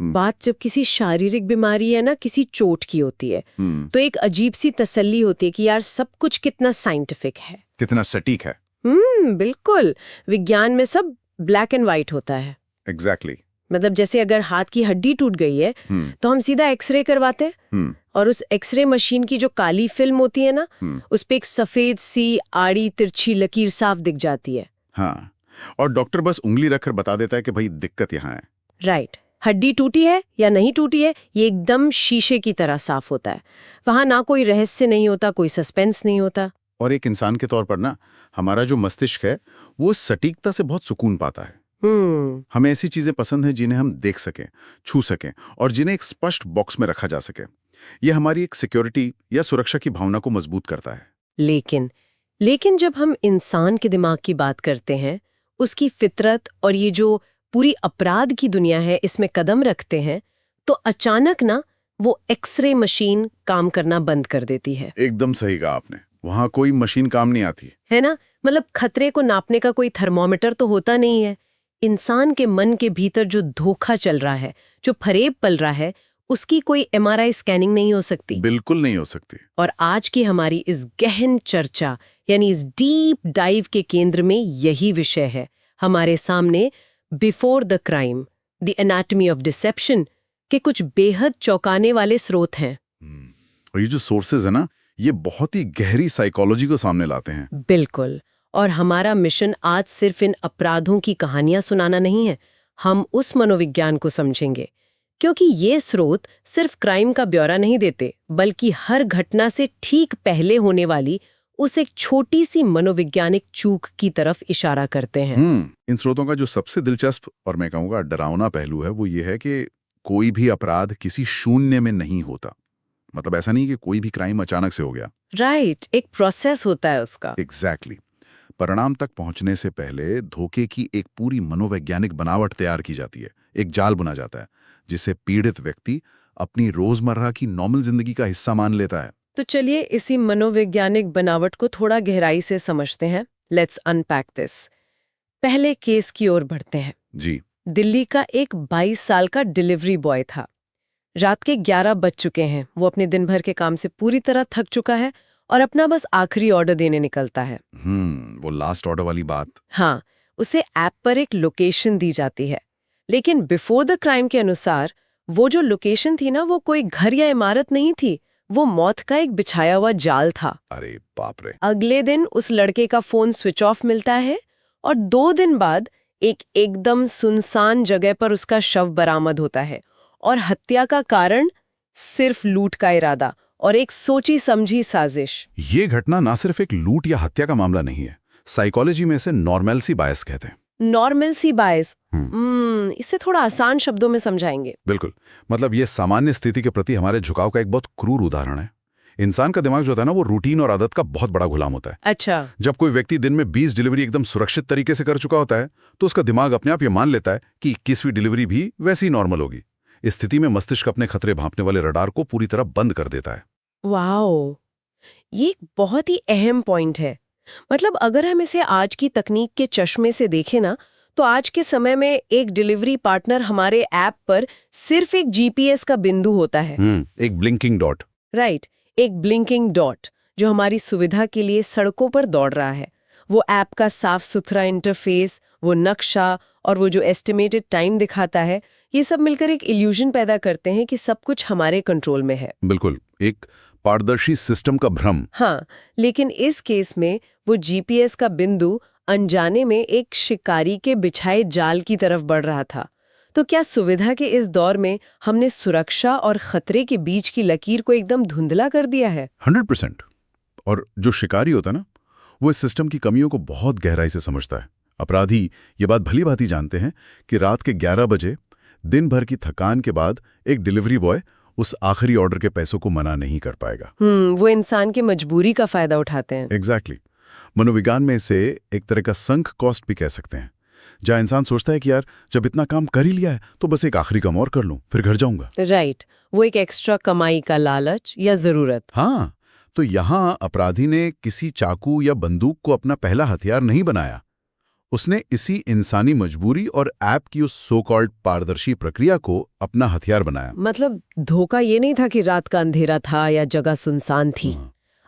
बात जब किसी शारीरिक बीमारी है ना, किसी चोट की होती है, तो एक अजीब सी तसल्ली होती है कि यार सब कुछ कितना साइंटिफिक है, कितना सटीक है। बिल्कुल। विज्ञान में सब ब्लैक एंड व्हाइट होता है। एग्जैक्टली। मतलब जैसे अगर हाथ की हड्डी टूट गई है तो हम सीधा एक्सरे करवाते हैं, और उस एक्सरे मशीन की जो काली फिल्म होती है ना, उस पे एक सफेद सी आड़ी तिरछी लकीर साफ दिख जाती है। हाँ, और डॉक्टर बस उंगली रखकर बता देता है कि भाई दिक्कत यहाँ है। राइट। हड्डी टूटी है या नहीं टूटी है, ये एकदम शीशे की तरह साफ होता है। वहां ना कोई रहस्य नहीं होता, कोई सस्पेंस नहीं होता। और एक इंसान के तौर पर ना, हमारा जो मस्तिष्क है वो सटीकता से बहुत सुकून पाता है। हमें ऐसी चीजें पसंद हैं जिन्हें हम देख सकें, छू सकें, और जिन्हें एक स्पष्ट बॉक्स में रखा जा सके। ये हमारी एक सिक्योरिटी या सुरक्षा की भावना को मजबूत करता है। लेकिन जब हम इंसान के दिमाग की बात करते हैं, उसकी फितरत और ये जो पूरी अपराध की दुनिया है, इसमें कदम रखते हैं, तो अचानक ना वो एक्सरे मशीन काम करना बंद कर देती है। एकदम सही कहा आपने। वहां कोई मशीन काम नहीं आती है ना। मतलब खतरे को नापने का कोई थर्मोमीटर तो होता नहीं है। इंसान के मन के भीतर जो धोखा चल रहा है, जो फरेब पल रहा है, उसकी कोई एमआरआई स्कैनिंग नहीं हो सकती। बिल्कुल नहीं हो सकती। और आज की हमारी इस गहन चर्चा, यानी इस डीप डाइव के केंद्र में यही विषय है। हमारे सामने before the crime, the anatomy of deception के कुछ बेहद चौंकाने वाले स्रोत हैं। और ये जो सोर्सेज है ना, ये बहुत ही गहरी साइकोलॉजी को सामने लाते हैं। बिल्कुल। और हमारा मिशन आज सिर्फ इन अपराधों की कहानियां सुनाना नहीं है, हम उस मनोविज्ञान को समझेंगे, क्योंकि ये स्रोत सिर्फ क्राइम का ब्यौरा नहीं देते, बल्कि हर घटना से ठीक पहले होने वाली उस एक छोटी सी मनोवैज्ञानिक चूक की तरफ इशारा करते हैं। इन स्रोतों का जो सबसे दिलचस्प और मैं कहूँगा डरावना पहलू है, वो ये है कि कोई भी अपराध किसी शून्य में नहीं होता। मतलब ऐसा नहीं कि कोई भी क्राइम अचानक से हो गया। राइट, एक प्रोसेस होता है उसका। एग्जैक्टली। परिणाम तक पहुंचने से पहले धोखे की एक पूरी मनोवैज्ञानिक बनावट तैयार की जाती है, एक जाल बुना जाता है, जिसे पीड़ित व्यक्ति अपनी रोजमर्रा की नॉर्मल जिंदगी का हिस्सा मान लेता है। तो चलिए इसी मनोवैज्ञानिक बनावट को थोड़ा गहराई से समझते हैं। Let's unpack this. पहले केस की ओर बढ़ते हैं। जी। दिल्ली का एक 22 साल का डिलीवरी बॉय था। रात के 11 बज चुके हैं, वो अपने दिन भर के काम से पूरी तरह थक चुका है और अपना बस आखिरी ऑर्डर देने निकलता है। वो लास्ट ऑर्डर वाली बात। हाँ, उसे ऐप पर एक लोकेशन दी जाती है, लेकिन बिफोर द क्राइम के अनुसार वो जो लोकेशन थी ना, वो कोई घर या इमारत नहीं थी, वो मौत का एक बिछाया हुआ जाल था। अरे बाप रे। अगले दिन उस लड़के का फोन स्विच ऑफ मिलता है और 2 दिन बाद एक एकदम सुनसान जगह पर उसका शव बरामद होता है, और हत्या का कारण सिर्फ लूट का इरादा और एक सोची समझी साजिश। ये घटना ना सिर्फ एक लूट या हत्या का मामला नहीं है, साइकोलॉजी में इसे नॉर्मेल्सी बायस कहते हैं। नॉर्मेल्सी बायस, इसे थोड़ा आसान शब्दों में समझाएंगे। बिल्कुल। मतलब ये सामान्य स्थिति के प्रति हमारे झुकाव का एक बहुत क्रूर उदाहरण है। इंसान का दिमाग जो होता है ना, वो रूटीन और आदत का बहुत बड़ा गुलाम होता है। अच्छा। जब कोई व्यक्ति दिन में 20 डिलीवरी एकदम सुरक्षित तरीके से कर चुका होता है, तो उसका दिमाग अपने आप ये मान लेता है कि 21वीं डिलीवरी भी वैसी नॉर्मल होगी। इस स्थिति में मस्तिष्क अपने खतरे भांपने वाले रडार को पूरी तरह बंद कर देता है। वाओ, ये एक बहुत ही अहम पॉइंट है। मतलब अगर हम इसे आज की तकनीक के चश्मे से देखें ना, तो आज के समय में एक डिलीवरी पार्टनर हमारे ऐप पर सिर्फ एक जीपीएस का बिंदु होता है। एक ब्लिंकिंग डॉट। राइट, एक ब्लिंकिंग डॉट जो हमारी सुविधा के लिए सड़कों पर दौड़ रहा है। वो ऐप का साफ सुथरा इंटरफेस, वो नक्शा और वो जो एस्टिमेटेड टाइम दिखाता है, ये सब मिलकर एक इल्यूजन पैदा करते हैं कि सब कुछ हमारे कंट्रोल में है। बिल्कुल, एक पारदर्शी सिस्टम का भ्रम। हाँ, लेकिन इस केस में वो जीपीएस का बिंदु अनजाने में एक शिकारी के बिछाए जाल की तरफ बढ़ रहा था। तो क्या सुविधा के इस दौर में हमने सुरक्षा और खतरे के बीच की लकीर को एकदम धुंधला कर दिया है? 100%। और जो शिकारी होता है ना, वो इस सिस्टम की कमियों को बहुत गहराई से समझता है। अपराधी ये बात भली भांति जानते हैं कि रात के 11 बजे दिन भर की थकान के बाद एक डिलीवरी बॉय उस आखिरी ऑर्डर के पैसों को मना नहीं कर पाएगा। वो इंसान की मजबूरी का फायदा उठाते हैं। एग्जैक्टली। मनोविज्ञान में इसे एक तरह का संक कॉस्ट भी कह सकते हैं, जहां इंसान सोचता है कि यार जब इतना काम कर ही लिया है तो बस एक आखिरी काम और कर लूं, फिर घर जाऊंगा। राइट, वो एक एक्स्ट्रा कमाई का लालच या जरूरत। हाँ, तो यहां अपराधी ने किसी चाकू या बंदूक को अपना पहला हथियार नहीं बनाया। उसने इसी इंसानी मजबूरी और ऐप की उस सो कॉल्ड पारदर्शी प्रक्रिया को अपना हथियार बनाया। मतलब धोखा ये नहीं था कि रात का अंधेरा था या जगह सुनसान थी।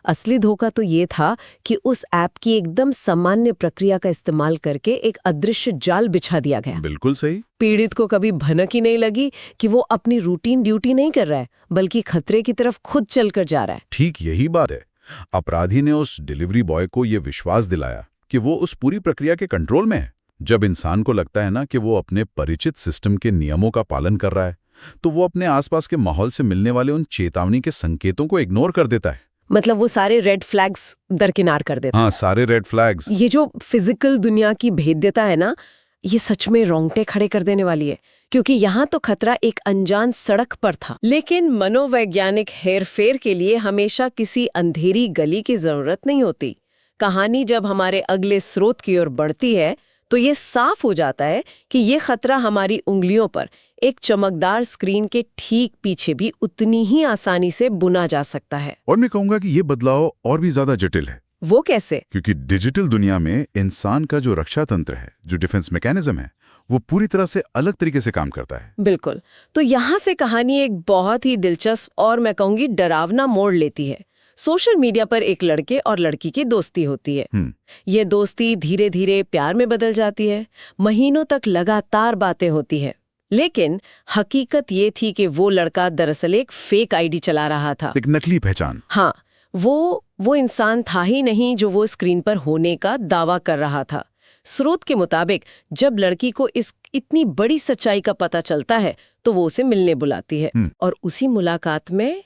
असली धोखा तो ये था कि उस ऐप की एकदम सामान्य प्रक्रिया का इस्तेमाल करके एक अदृश्य जाल बिछा दिया गया। बिल्कुल सही। पीड़ित को कभी भनक ही नहीं लगी कि वो अपनी रूटीन ड्यूटी नहीं कर रहा है, बल्कि खतरे की तरफ खुद चलकर जा रहा है। ठीक यही बात है। अपराधी ने उस डिलीवरी बॉय को यह विश्वास दिलाया कि वो उस पूरी प्रक्रिया के कंट्रोल में है। जब इंसान को लगता है ना कि वो अपने परिचित सिस्टम के नियमों का पालन कर रहा है, तो वो अपने आसपास के माहौल से मिलने वाले उन चेतावनी के संकेतों को इग्नोर कर देता है। मतलब वो सारे रेड फ्लैग्स दरकिनार कर देता है। हाँ, सारे रेड फ्लैग्स। ये जो फिजिकल दुनिया की भेद्यता है ना, ये सच में रोंगटे खड़े कर देने वाली है, क्योंकि यहाँ तो खतरा एक अनजान सड़क पर था, लेकिन मनोवैज्ञानिक हेरफेर के लिए हमेशा किसी अंधेरी गली की जरूरत नहीं होती। कहानी जब हमारे अगले स्रोत की ओर बढ़ती है तो ये साफ हो जाता है कि ये खतरा हमारी उंगलियों पर एक चमकदार स्क्रीन के ठीक पीछे भी उतनी ही आसानी से बुना जा सकता है। और मैं कहूंगा कि ये बदलाव और भी ज्यादा जटिल है। वो कैसे? क्योंकि डिजिटल दुनिया में इंसान का जो रक्षा तंत्र है, जो डिफेंस मैकेनिज्म है, वो पूरी तरह से अलग तरीके से काम करता है। बिल्कुल। तो यहाँ से कहानी एक बहुत ही दिलचस्प और मैं कहूंगी डरावना मोड़ लेती है। सोशल मीडिया पर एक लड़के और लड़की की दोस्ती होती है। ये दोस्ती धीरे धीरे प्यार में बदल जाती है। महीनों तक लगातार बातें होती है, लेकिन हकीकत ये थी कि वो लड़का दरअसल एक फेक आईडी चला रहा था। एक नकली पहचान। हाँ, वो इंसान था ही नहीं जो वो स्क्रीन पर होने का दावा कर रहा था। स्रोत के मुताबिक जब लड़की को इस इतनी बड़ी सच्चाई का पता चलता है तो वो उसे मिलने बुलाती है, और उसी मुलाकात में,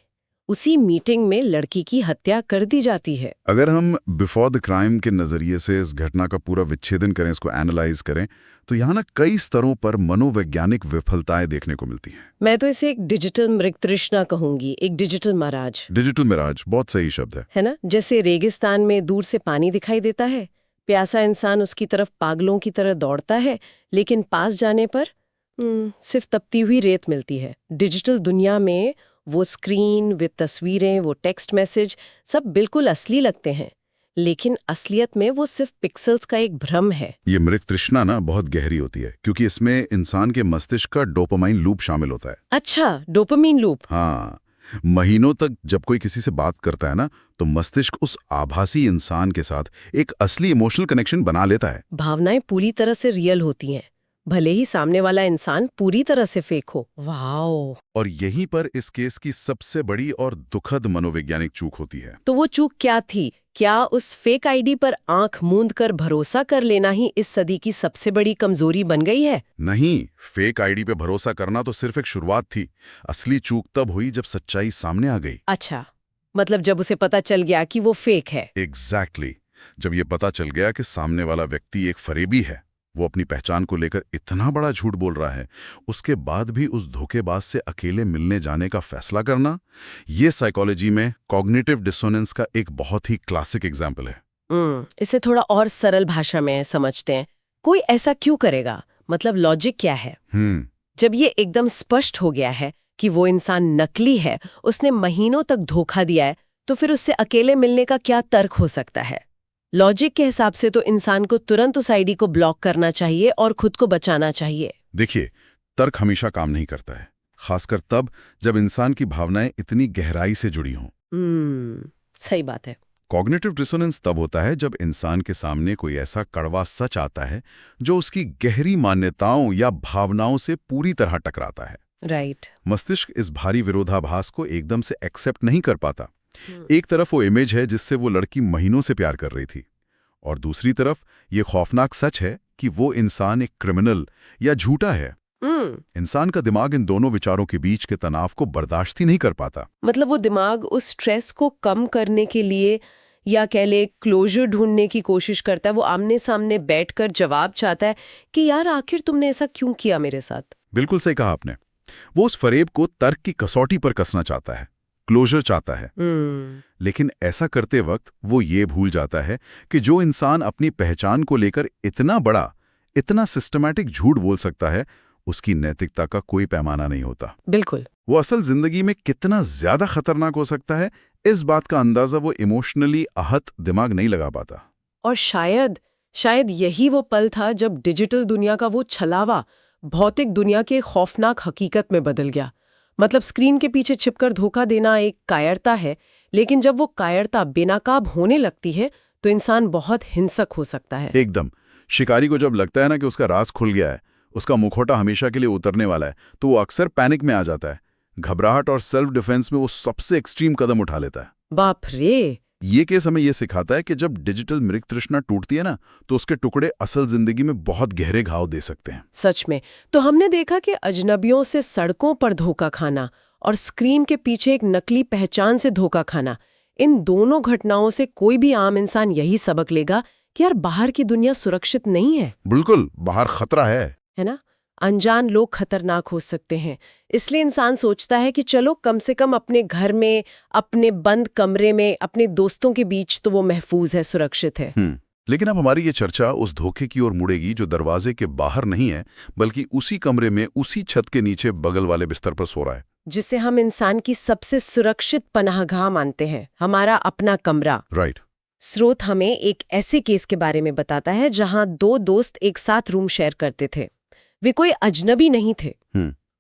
उसी मीटिंग में लड़की की हत्या कर दी जाती है। अगर हम बिफोर द क्राइम के नजरिए से इस घटना का पूरा विच्छेदन करें, इसको एनालाइज करें, तो यहाँ ना कई स्तरों पर मनोवैज्ञानिक विफलताएं देखने को मिलती हैं। मैं तो इसे एक डिजिटल मृगतृष्णा कहूंगी, एक डिजिटल मिराज। डिजिटल मिराज बहुत सही शब्द है ना? जैसे रेगिस्तान में दूर से पानी दिखाई देता है, प्यासा इंसान उसकी तरफ पागलों की तरह दौड़ता है, लेकिन पास जाने पर सिर्फ तपती हुई रेत मिलती है। डिजिटल दुनिया में वो स्क्रीन, वे तस्वीरें, वो टेक्स्ट मैसेज सब बिल्कुल असली लगते हैं, लेकिन असलियत में वो सिर्फ पिक्सेल्स का एक भ्रम है। ये मृग तृष्णा ना बहुत गहरी होती है, क्योंकि इसमें इंसान के मस्तिष्क का डोपामाइन लूप शामिल होता है। अच्छा, डोपामाइन लूप। हाँ, महीनों तक जब कोई किसी से बात करता है ना, तो मस्तिष्क उस आभासी इंसान के साथ एक असली इमोशनल कनेक्शन बना लेता है। भावनाएं पूरी तरह से रियल होती हैं, भले ही सामने वाला इंसान पूरी तरह से फेक हो। वाओ! और यहीं पर इस केस की सबसे बड़ी और दुखद मनोवैज्ञानिक चूक होती है। तो वो चूक क्या थी? क्या उस फेक आईडी पर आंख मूंद कर भरोसा कर लेना ही इस सदी की सबसे बड़ी कमजोरी बन गई है? नहीं, फेक आईडी पे भरोसा करना तो सिर्फ एक शुरुआत थी। असली चूक तब हुई जब सच्चाई सामने आ गई। अच्छा, मतलब जब उसे पता चल गया कि वो फेक है। एग्जैक्टली। जब ये पता चल गया कि सामने वाला व्यक्ति एक फरेबी है, वो अपनी पहचान को लेकर इतना बड़ा झूठ बोल रहा है, उसके बाद भी उस धोखेबाज से अकेले मिलने जाने का फैसला करना, ये साइकोलॉजी में कॉग्निटिव डिसोनेंस का एक बहुत ही क्लासिक एग्जाम्पल है। इसे थोड़ा और सरल भाषा में समझते हैं। कोई ऐसा क्यों करेगा? मतलब लॉजिक क्या है? जब ये एकदम स्पष्ट हो गया है कि वो इंसान नकली है, उसने महीनों तक धोखा दिया है, तो फिर उससे अकेले मिलने का क्या तर्क हो सकता है? लॉजिक के हिसाब से तो इंसान को तुरंत उस आईडी को ब्लॉक करना चाहिए और खुद को बचाना चाहिए। देखिए, तर्क हमेशा काम नहीं करता है, खासकर तब जब इंसान की भावनाएं इतनी गहराई से जुड़ी हों। सही बात है। कॉग्निटिव डिसोनेंस तब होता है जब इंसान के सामने कोई ऐसा कड़वा सच आता है जो उसकी गहरी मान्यताओं या भावनाओं से पूरी तरह टकराता है। राइट। मस्तिष्क इस भारी विरोधाभास को एकदम से एक्सेप्ट नहीं कर पाता। एक तरफ वो इमेज है जिससे वो लड़की महीनों से प्यार कर रही थी, और दूसरी तरफ ये खौफनाक सच है कि वो इंसान एक क्रिमिनल या झूठा है। इंसान का दिमाग इन दोनों विचारों के बीच के तनाव को बर्दाश्त ही नहीं कर पाता। मतलब वो दिमाग उस स्ट्रेस को कम करने के लिए, या कह ले क्लोजर ढूंढने की कोशिश करता है। वो आमने सामने बैठकर जवाब चाहता है कि यार आखिर तुमने ऐसा क्यों किया मेरे साथ। बिल्कुल सही कहा आपने। वो उस फरेब को तर्क की कसौटी पर कसना चाहता है, क्लोजर चाहता है। लेकिन ऐसा करते वक्त वो ये भूल जाता है कि जो इंसान अपनी पहचान को लेकर इतना बड़ा, इतना सिस्टमैटिक झूठ बोल सकता है, उसकी नैतिकता का कोई पैमाना नहीं होता। बिल्कुल। वो असल जिंदगी में कितना ज्यादा खतरनाक हो सकता है, इस बात का अंदाजा वो इमोशनली आहत दिमाग नहीं लगा पाता। और शायद शायद यही वो पल था जब डिजिटल दुनिया का वो छलावा भौतिक दुनिया के खौफनाक हकीकत में बदल गया। मतलब स्क्रीन के पीछे छिपकर धोखा देना एक कायरता है, लेकिन जब वो कायरता बेनकाब होने लगती है तो इंसान बहुत हिंसक हो सकता है। एकदम। शिकारी को जब लगता है ना कि उसका राज खुल गया है, उसका मुखौटा हमेशा के लिए उतरने वाला है, तो वो अक्सर पैनिक में आ जाता है। घबराहट और सेल्फ डिफेंस में वो सबसे एक्सट्रीम कदम उठा लेता है। बाप रे। ये केस हमें ये सिखाता है कि जब डिजिटल मृग तृष्णा टूटती है ना, तो उसके टुकड़े असल जिंदगी में बहुत गहरे घाव दे सकते हैं। सच में। तो हमने देखा कि अजनबियों से सड़कों पर धोखा खाना और स्क्रीन के पीछे एक नकली पहचान से धोखा खाना, इन दोनों घटनाओं से कोई भी आम इंसान यही सबक लेगा कि यार बाहर की दुनिया सुरक्षित नहीं है। बिल्कुल, बाहर खतरा है ना? अनजान लोग खतरनाक हो सकते हैं। इसलिए इंसान सोचता है कि चलो कम से कम अपने घर में, अपने बंद कमरे में, अपने दोस्तों के बीच तो वो महफूज है, सुरक्षित है। लेकिन अब हमारी ये चर्चा उस धोखे की ओर मुड़ेगी जो दरवाजे के बाहर नहीं है, बल्कि उसी कमरे में, उसी छत के नीचे बगल वाले बिस्तर पर सो रहा है, जिसे हम इंसान की सबसे सुरक्षित पनाहगाह मानते हैं, हमारा अपना कमरा। राइट। स्रोत हमें एक ऐसे केस के बारे में बताता है जहां दो दोस्त एक साथ रूम शेयर करते थे। वे कोई अजनबी नहीं थे।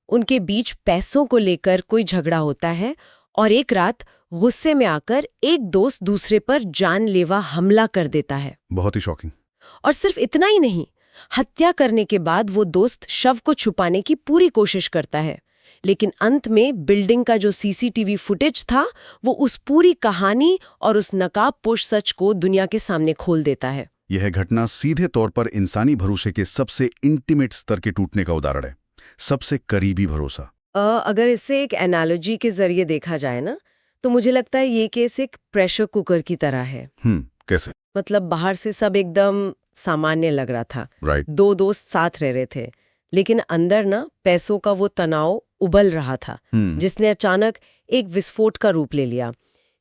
उनके बीच पैसों को लेकर कोई झगड़ा होता है और एक रात गुस्से में आकर एक दोस्त दूसरे पर जानलेवा हमला कर देता है। बहुत ही शॉकिंग। और सिर्फ इतना ही नहीं, हत्या करने के बाद वो दोस्त शव को छुपाने की पूरी कोशिश करता है, लेकिन अंत में बिल्डिंग का जो सीसीटीवी फुटेज था वो उस पूरी कहानी और उस नकाबपोश सच को दुनिया के सामने खोल देता है। यह घटना सीधे तौर पर इंसानी भरोसे के सबसे इंटीमेट स्तर के टूटने का उदाहरण है, सबसे करीबी भरोसा। अगर इसे एक एनालॉजी के जरिए देखा जाए ना, तो मुझे लगता है ये केस एक प्रेशर कुकर की तरह है। कैसे? मतलब बाहर से सब एकदम सामान्य लग रहा था। राइट। दो दोस्त साथ रह रहे थे, लेकिन अंदर ना पैसों का वो तनाव उबल रहा था, जिसने अचानक एक विस्फोट का रूप ले लिया।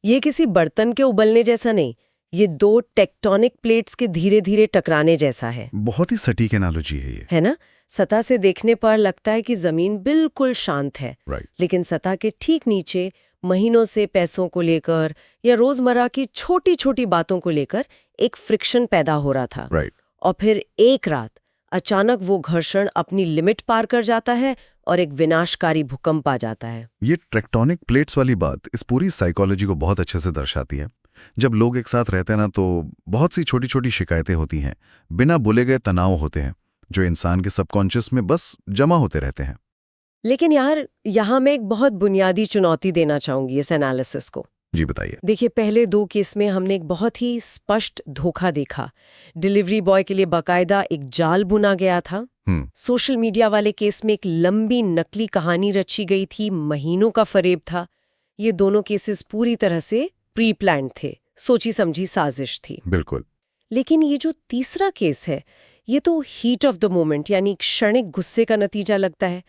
ये किसी बर्तन के उबलने जैसा नहीं, ये दो टेक्टोनिक प्लेट्स के धीरे धीरे टकराने जैसा है। बहुत ही सटीक एनालॉजी है ये। है ना? सतह से देखने पर लगता है कि जमीन बिल्कुल शांत है, लेकिन सतह के ठीक नीचे महीनों से पैसों को लेकर या रोजमर्रा की छोटी छोटी बातों को लेकर एक फ्रिक्शन पैदा हो रहा था। और फिर एक रात अचानक वो घर्षण अपनी लिमिट पार कर जाता है और एक विनाशकारी भूकंप आ जाता है। ये टेक्टोनिक प्लेट्स वाली बात इस पूरी साइकोलॉजी को बहुत अच्छे से दर्शाती है। जब लोग एक साथ रहते हैं ना, तो बहुत सी छोटी छोटी शिकायतें होती हैं, बिना बोले गए तनाव होते हैं, जो इंसान के सबकॉन्शियस में बस जमा होते रहते हैं। लेकिन यार, यहाँ मैं एक बहुत बुनियादी चुनौती देना चाहूंगी इस एनालिसिस को। जी बताइए। देखिए, पहले दो केस में हमने एक बहुत ही स्पष्ट धोखा देखा। डिलीवरी बॉय के लिए बाकायदा एक जाल बुना गया था। सोशल मीडिया वाले केस में एक लंबी नकली कहानी रची गई थी, महीनों का फरेब था। ये दोनों केसेस पूरी तरह से प्री प्लान्ड थे, सोची समझी साजिश थी। बिल्कुल। लेकिन ये जो तीसरा केस है, ये तो हीट ऑफ द मोमेंट यानी क्षणिक गुस्से का नतीजा लगता है।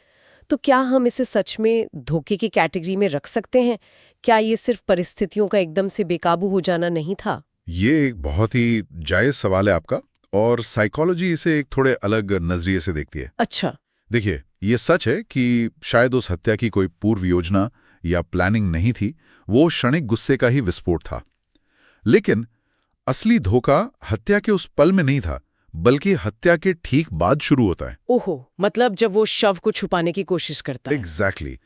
तो क्या हम इसे सच में धोखे की कैटेगरी में रख सकते हैं? क्या ये सिर्फ परिस्थितियों का एकदम से बेकाबू हो जाना नहीं था? ये एक बहुत ही जायज सवाल है आपका, और साइकोलॉजी इसे एक थोड़े अलग नजरिए से देखती है। अच्छा। देखिए, ये सच है कि शायद उस हत्या की कोई पूर्व योजना या प्लानिंग नहीं थी, वो क्षणिक गुस्से का ही विस्फोट था। लेकिन असली धोखा हत्या के उस पल में नहीं था, बल्कि हत्या के ठीक बाद शुरू होता है। ओहो, मतलब जब वो शव को छुपाने की कोशिश करता है। एग्जैक्टली।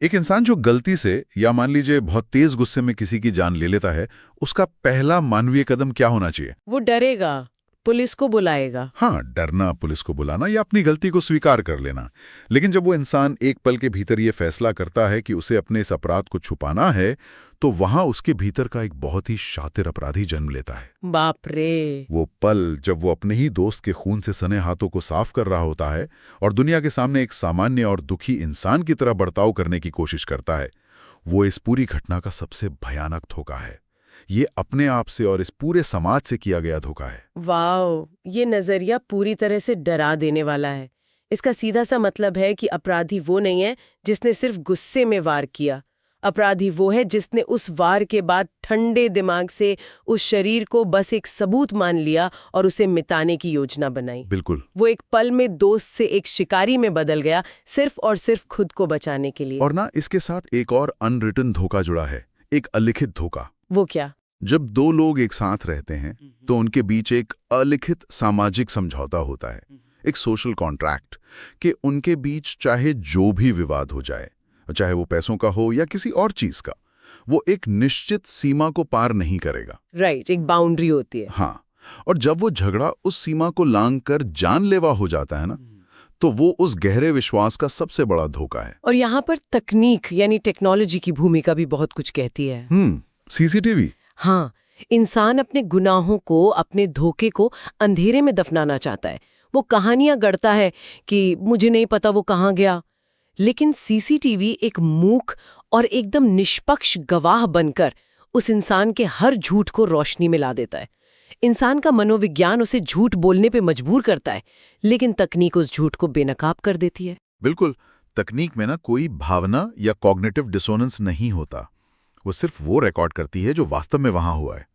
एक इंसान जो गलती से या मान लीजिए बहुत तेज गुस्से में किसी की जान ले लेता है, उसका पहला मानवीय कदम क्या होना चाहिए? वो डरेगा, पुलिस को बुलाएगा। हाँ, डरना, पुलिस को बुलाना या अपनी गलती को स्वीकार कर लेना। लेकिन जब वो इंसान एक पल के भीतर ये फैसला करता है कि उसे अपने इस अपराध को छुपाना है, तो वहां उसके भीतर का एक बहुत ही शातिर अपराधी जन्म लेता है। बाप रे। वो पल जब वो अपने ही दोस्त के खून से सने हाथों को साफ कर रहा होता है और दुनिया के सामने एक सामान्य और दुखी इंसान की तरह बर्ताव करने की कोशिश करता है, वो इस पूरी घटना का सबसे भयानक धोखा है। ये अपने आप से और इस पूरे समाज से किया गया धोखा है। वाओ, ये नजरिया पूरी तरह से डरा देने वाला है। इसका सीधा सा मतलब है कि अपराधी वो नहीं है जिसने सिर्फ गुस्से में वार किया। अपराधी वो है जिसने उस वार के बाद ठंडे दिमाग से उस शरीर को बस एक सबूत मान लिया और उसे मिटाने की योजना बनाई। बिल्कुल। वो एक पल में दोस्त से एक शिकारी में बदल गया, सिर्फ और सिर्फ खुद को बचाने के लिए। और ना, इसके साथ एक और अनरिटन धोखा जुड़ा है, एक अलिखित धोखा। वो क्या? जब दो लोग एक साथ रहते हैं तो उनके बीच एक अलिखित सामाजिक समझौता होता है, एक सोशल कॉन्ट्रैक्ट, कि उनके बीच चाहे जो भी विवाद हो जाए, चाहे वो पैसों का हो या किसी और चीज का, वो एक निश्चित सीमा को पार नहीं करेगा। राइट, एक बाउंड्री होती है। हाँ, और जब वो झगड़ा उस सीमा को लांघकर जानलेवा हो जाता है ना, तो वो उस गहरे विश्वास का सबसे बड़ा धोखा है। और यहाँ पर तकनीक यानी टेक्नोलॉजी की भूमिका भी बहुत कुछ कहती है। सीसीटीवी। हाँ, इंसान अपने गुनाहों को, अपने धोखे को अंधेरे में दफनाना चाहता है। वो कहानियां गढ़ता है कि मुझे नहीं पता वो कहाँ गया, लेकिन सीसीटीवी एक मूक और एकदम निष्पक्ष गवाह बनकर उस इंसान के हर झूठ को रोशनी में ला देता है। इंसान का मनोविज्ञान उसे झूठ बोलने पे मजबूर करता है, लेकिन तकनीक उस झूठ को बेनकाब कर देती है। बिल्कुल, तकनीक में ना कोई भावना या कॉग्निटिव डिसोनेंस नहीं होता, वो सिर्फ वो रिकॉर्ड करती है जो वास्तव में वहां हुआ है।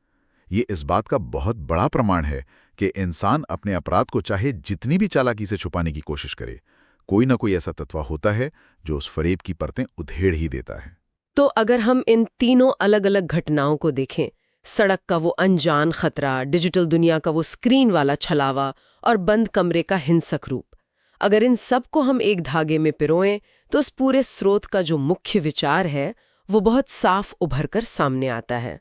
ये इस बात का बहुत बड़ा प्रमाण है कि इंसान अपने अपराध को चाहे जितनी भी चालाकी से छुपाने की कोशिश करे, कोई ना कोई ऐसा तत्व होता है जो उस फरेब की परतें उधेड़ ही देता है। तो अगर हम इन तीनों अलग अलग घटनाओं को देखें, सड़क का वो अनजान खतरा, डिजिटल दुनिया का वो स्क्रीन वाला छलावा और बंद कमरे का हिंसक रूप, अगर इन सब को हम एक धागे में पिरोएं तो उस पूरे स्रोत का जो मुख्य विचार है वो बहुत साफ उभर कर सामने आता है।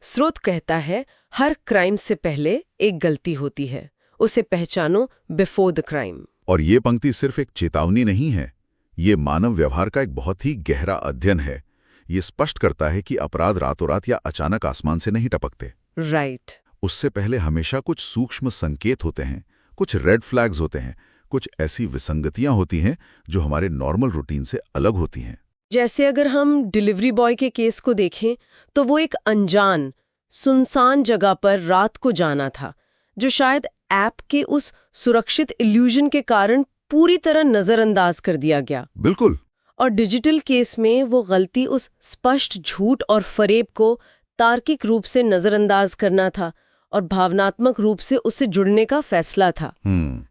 स्रोत कहता है, हर क्राइम से पहले एक गलती होती है, उसे पहचानो बिफोर द क्राइम। और ये पंक्ति सिर्फ एक चेतावनी नहीं है, ये मानव व्यवहार का एक बहुत ही गहरा अध्ययन है। ये स्पष्ट करता है कि अपराध रातों रात या अचानक आसमान से नहीं टपकते। राइट। उससे पहले हमेशा कुछ सूक्ष्म संकेत होते हैं, कुछ रेड फ्लैग्स होते हैं, कुछ ऐसी विसंगतियां होती हैं जो हमारे नॉर्मल रूटीन से अलग होती हैं। जैसे अगर हम डिलीवरी बॉय के केस को देखें तो वो एक अनजान, सुनसान जगह पर रात को जाना था, जो शायद ऐप के उस सुरक्षित इल्यूजन के कारण पूरी तरह नजरअंदाज कर दिया गया। बिल्कुल। और डिजिटल केस में वो गलती उस स्पष्ट झूठ और फरेब को तार्किक रूप से नजरअंदाज करना था और भावनात्मक रूप से उससे जुड़ने का फैसला था।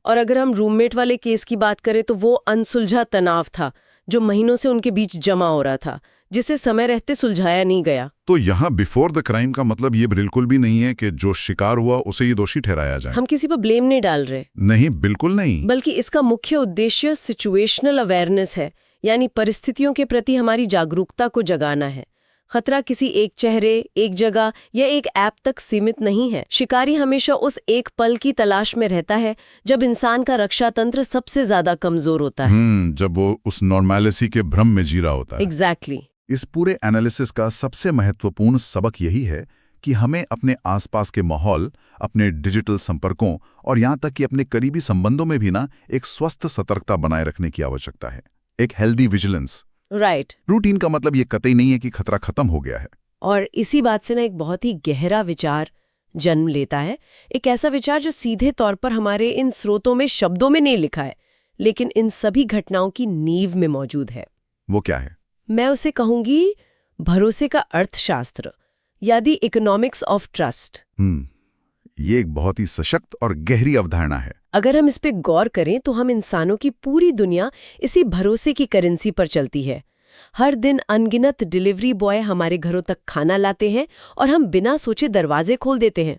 और अगर हम रूममेट वाले केस की बात करें तो वो अनसुलझा तनाव था जो महीनों से उनके बीच जमा हो रहा था, जिसे समय रहते सुलझाया नहीं गया। तो यहाँ बिफोर द क्राइम का मतलब ये बिल्कुल भी नहीं है कि जो शिकार हुआ उसे ये दोषी ठहराया जाए। हम किसी पर ब्लेम नहीं डाल रहे। नहीं, बिल्कुल नहीं। बल्कि इसका मुख्य उद्देश्य सिचुएशनल अवेयरनेस है, यानी परिस्थितियों के प्रति हमारी जागरूकता को जगाना है। खतरा किसी एक चेहरे, एक जगह या एक ऐप तक सीमित नहीं है। शिकारी हमेशा उस एक पल की तलाश में रहता है जब इंसान का रक्षा तंत्र सबसे ज्यादा कमजोर होता है। जब वो उस नॉर्मैलिटी के भ्रम में जी रहा होता है। एग्जैक्टली। इस पूरे एनालिसिस का सबसे महत्वपूर्ण सबक यही है कि हमें अपने आसपास के माहौल, अपने डिजिटल संपर्कों और यहाँ तक कि अपने करीबी संबंधों में भी ना एक स्वस्थ सतर्कता बनाए रखने की आवश्यकता है, एक हेल्दी विजिलेंस। राइट। रूटीन का मतलब ये कतई नहीं है कि खतरा खत्म हो गया है। और इसी बात से ना एक बहुत ही गहरा विचार जन्म लेता है, एक ऐसा विचार जो सीधे तौर पर हमारे इन स्रोतों में शब्दों में नहीं लिखा है, लेकिन इन सभी घटनाओं की नींव में मौजूद है। वो क्या है? मैं उसे कहूंगी भरोसे का अर्थशास्त्र, यानी इकोनॉमिक्स ऑफ ट्रस्ट। ये एक बहुत ही सशक्त और गहरी अवधारणा है। अगर हम इस पे गौर करें तो हम इंसानों की पूरी दुनिया इसी भरोसे की करेंसी पर चलती है। हर दिन अनगिनत डिलीवरी बॉय हमारे घरों तक खाना लाते हैं और हम बिना सोचे दरवाजे खोल देते हैं।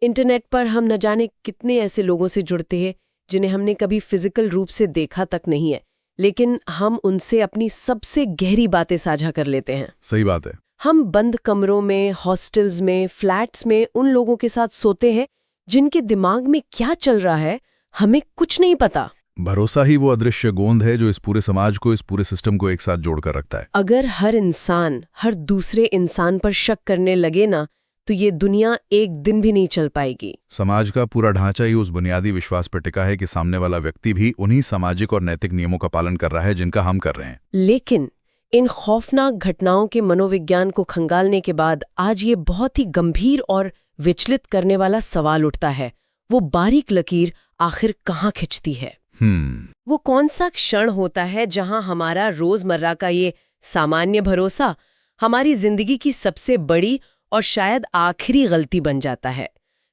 इंटरनेट पर हम न जाने कितने ऐसे लोगों से जुड़ते हैं जिन्हें हमने कभी फिजिकल रूप से देखा तक नहीं है, लेकिन हम उनसे अपनी सबसे गहरी बातें साझा कर लेते हैं। सही बात है। हम बंद कमरों में, हॉस्टल्स में, फ्लैट्स में उन लोगों के साथ सोते हैं जिनके दिमाग में क्या चल रहा है हमें कुछ नहीं पता। भरोसा ही वो अदृश्य गोंद है जो इस पूरे समाज को, इस पूरे सिस्टम को एक साथ जोड़कर रखता है। अगर हर इंसान हर दूसरे इंसान पर शक करने लगे ना, तो ये दुनिया एक दिन भी नहीं चल पाएगी। समाज का पूरा ढांचा ही उस बुनियादी विश्वास पर टिका है कि सामने वाला व्यक्ति भी उन्हीं सामाजिक और नैतिक नियमों का पालन कर रहा है जिनका हम कर रहे हैं। लेकिन इन खौफनाक घटनाओं के मनोविज्ञान को खंगालने के बाद आज ये बहुत ही गंभीर और विचलित करने वाला सवाल उठता है, वो बारीक लकीर आखिर कहाँ खिंचती है? वो कौन सा क्षण होता है जहां हमारा रोजमर्रा का ये सामान्य भरोसा हमारी जिंदगी की सबसे बड़ी और शायद आखिरी गलती बन जाता है?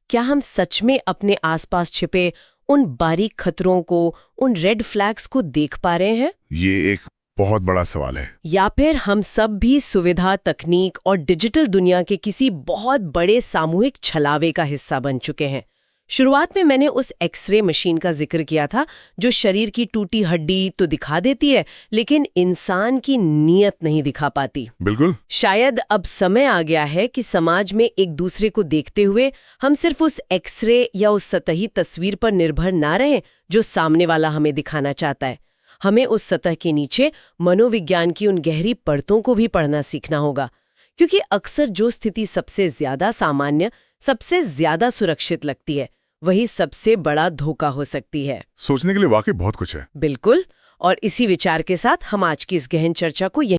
क्या हम सच में अपने आसपास छिपे उन बारीक खतरों को, उन रेड फ्लैग्स को देख पा रहे हैं? ये एक बहुत बड़ा सवाल है। या फिर हम सब भी सुविधा, तकनीक और डिजिटल दुनिया के किसी बहुत बड़े सामूहिक छलावे का हिस्सा बन चुके हैं। शुरुआत में मैंने उस एक्सरे मशीन का जिक्र किया था जो शरीर की टूटी हड्डी तो दिखा देती है, लेकिन इंसान की नीयत नहीं दिखा पाती। बिल्कुल। शायद अब समय आ गया है कि समाज में एक दूसरे को देखते हुए हम सिर्फ उस एक्सरे या उस सतही तस्वीर पर निर्भर ना रहें जो सामने वाला हमें दिखाना चाहता है। हमें उस सतह के नीचे मनोविज्ञान की उन गहरी परतों को भी पढ़ना सीखना होगा, क्योंकि अक्सर जो स्थिति सबसे ज्यादा सामान्य, सबसे ज्यादा सुरक्षित लगती है, वही सबसे बड़ा धोखा हो सकती है। सोचने के लिए वाकई बहुत कुछ है। बिल्कुल। और इसी विचार के साथ हम आज की इस गहन चर्चा को